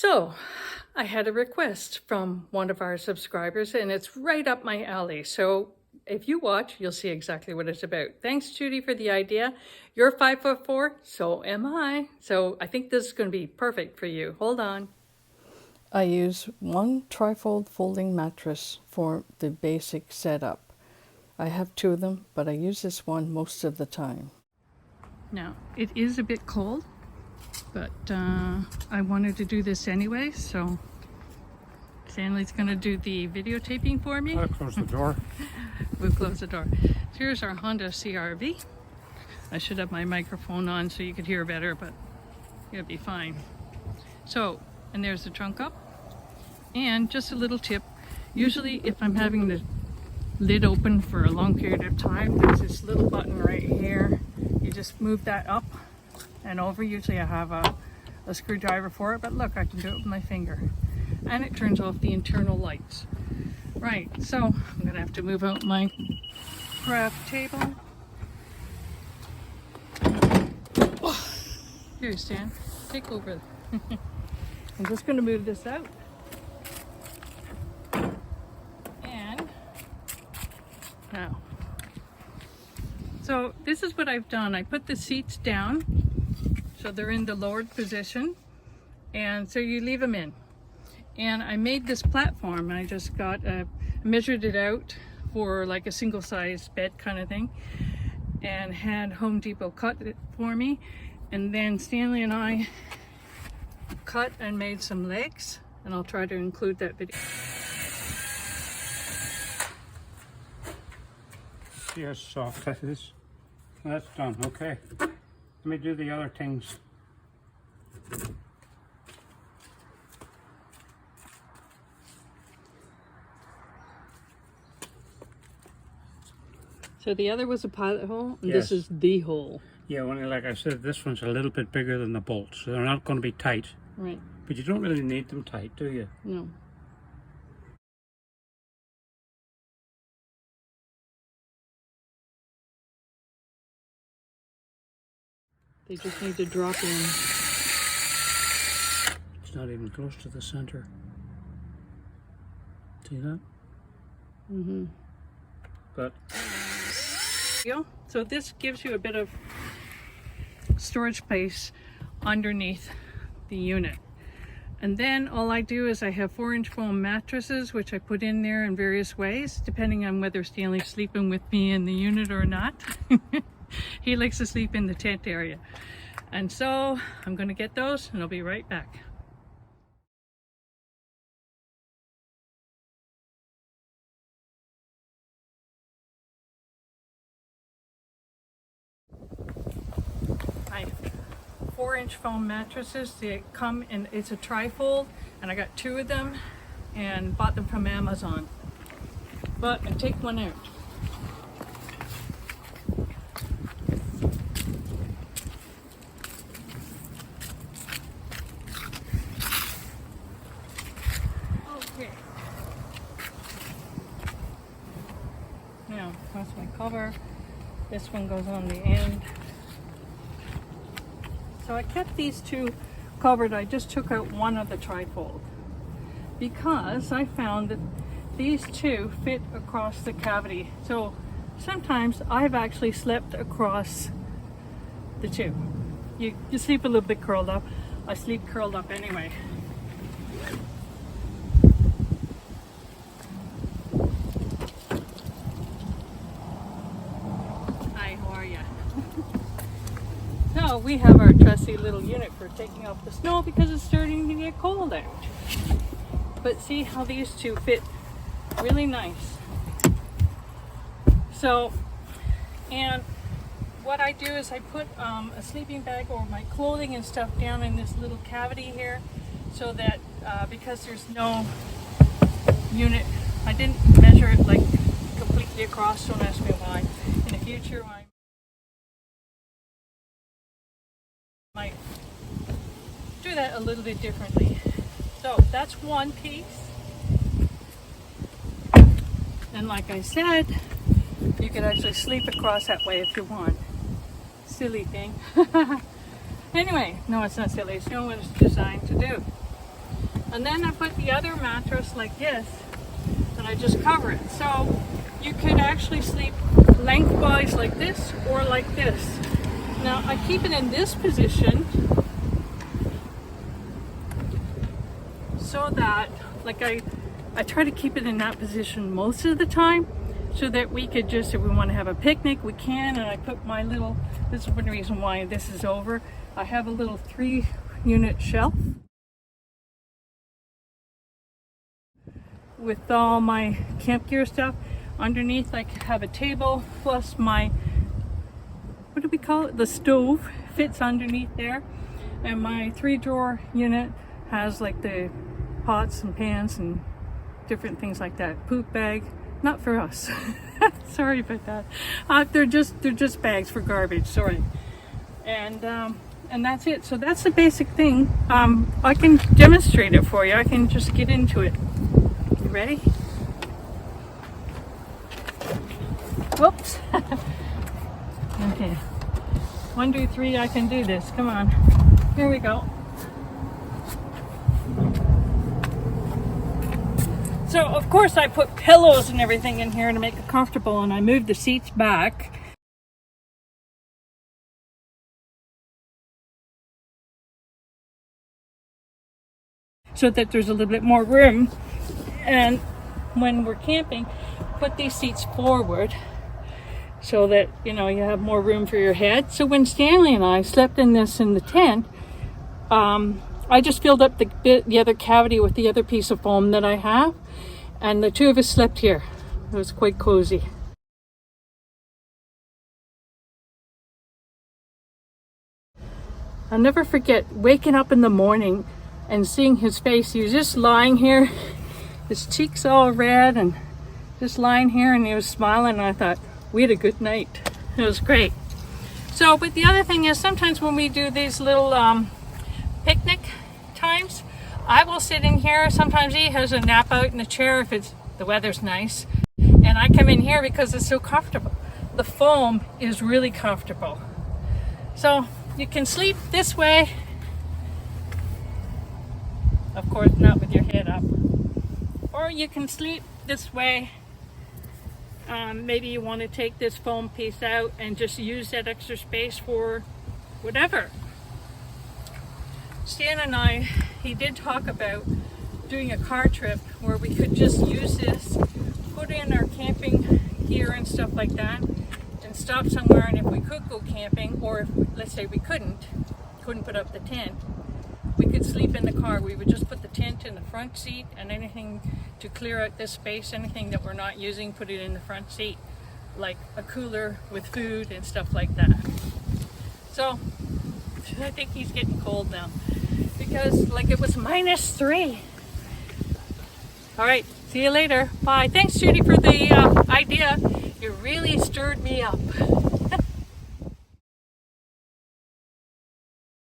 So, I had a request from one of our subscribers and it's right up my alley. So, if you watch, you'll see exactly what it's about. Thanks, Judy, for the idea. You're 5'4", so am I. So, I think this is going to be perfect for you. Hold on. I use one trifold folding mattress for the basic setup. I have two of them, but I use this one most of the time. Now, it is a bit cold, but I wanted to do this anyway, so Stanley's going to do the videotaping for me. I'll close the door. We'll close the door. So here's our Honda CR-V. I should have my microphone on so you could hear better, but it'll be fine. So, and there's the trunk up. And just a little tip, usually if I'm having the lid open for a long period of time, there's this little button right here. You just move that up and over. Usually I have a screwdriver for it, but look, I can do it with my finger. And it turns off the internal lights. Right, so I'm gonna have to move out my craft table. Here, Stan, take over. I'm just gonna move this out. And now, so this is what I've done. I put the seats down so they're in the lowered position, and so you leave them in. And I made this platform. I just measured it out for like a single size bed kind of thing, and had Home Depot cut it for me. And then Stanley and I cut and made some legs, and I'll try to include that video. See how soft that is? That's done, okay. Let me do the other things. So the other was a pilot hole, and Yes. this is the hole. Yeah, only like I said, this one's a little bit bigger than the bolts, so they're not going to be tight. Right. But you don't really need them tight, do you? No. They just need to drop in. It's not even close to the center. See that? Mm-hmm. But so this gives you a bit of storage space underneath the unit. And then all I do is I have 4-inch foam mattresses, which I put in there in various ways, depending on whether Stanley's sleeping with me in the unit or not. He likes to sleep in the tent area. And so I'm going to get those and I'll be right back. I have 4-inch foam mattresses. They come in, it's a trifold, and I got 2 of them and bought them from Amazon. But I take one out. Okay. Now, that's my cover. This one goes on the end. So I kept these 2 covered. I just took out one of the trifold because I found that these 2 fit across the cavity. So sometimes I've actually slept across the 2. You sleep a little bit curled up. I sleep curled up anyway. Hi, how are you? So we have our trusty little unit for taking off the snow because it's starting to get cold out. But see how these 2 fit really nice. So, and what I do is I put a sleeping bag or my clothing and stuff down in this little cavity here, so that because there's no unit, I didn't measure it like completely across, don't ask me why. In the future I might do that a little bit differently. So that's one piece. And like I said, you can actually sleep across that way if you want. Silly thing. Anyway, no, it's not silly. It's not what it's designed to do. And then I put the other mattress like this, and I just cover it. So you could actually sleep lengthwise like this or like this. Now I keep it in this position so that, like I try to keep it in that position most of the time, so that we could just, if we want to have a picnic, we can. And I put my little, this is one reason why this is over, I have a little 3-unit shelf with all my camp gear stuff. Underneath I have a table plus my, what do we call it, the stove fits underneath there. And my 3-drawer unit has like the pots and pans and different things like that. Poop bag, not for us. Sorry about that. They're just bags for garbage. Sorry. And that's it. So that's the basic thing. I can demonstrate it for you. I can just get into it. You ready? Whoops. Okay. 1, 2, 3. I can do this. Come on. Here we go. So of course I put pillows and everything in here to make it comfortable, and I moved the seats back. So that there's a little bit more room. And when we're camping, put these seats forward so that, you know, you have more room for your head. So when Stanley and I slept in this in the tent, I just filled up the other cavity with the other piece of foam that I have, and the two of us slept here. It was quite cozy. I'll never forget waking up in the morning and seeing his face. He was just lying here, his cheeks all red, and just lying here, and he was smiling, and I thought, we had a good night. It was great. So, but the other thing is, sometimes when we do these little picnic times, I will sit in here. Sometimes he has a nap out in the chair if the weather's nice, and I come in here because it's so comfortable. The foam is really comfortable. So you can sleep this way, of course not with your head up, or you can sleep this way. Maybe you want to take this foam piece out and just use that extra space for whatever. Stan and I, he did talk about doing a car trip where we could just use this, put in our camping gear and stuff like that, and stop somewhere, and if we could go camping, or if, let's say we couldn't put up the tent, we could sleep in the car. We would just put the tent in the front seat, and anything to clear out this space, anything that we're not using, put it in the front seat, like a cooler with food and stuff like that. So I think he's getting cold now, because like it was -3. All right, see you later. Bye. Thanks, Judy, for the idea. It really stirred me up.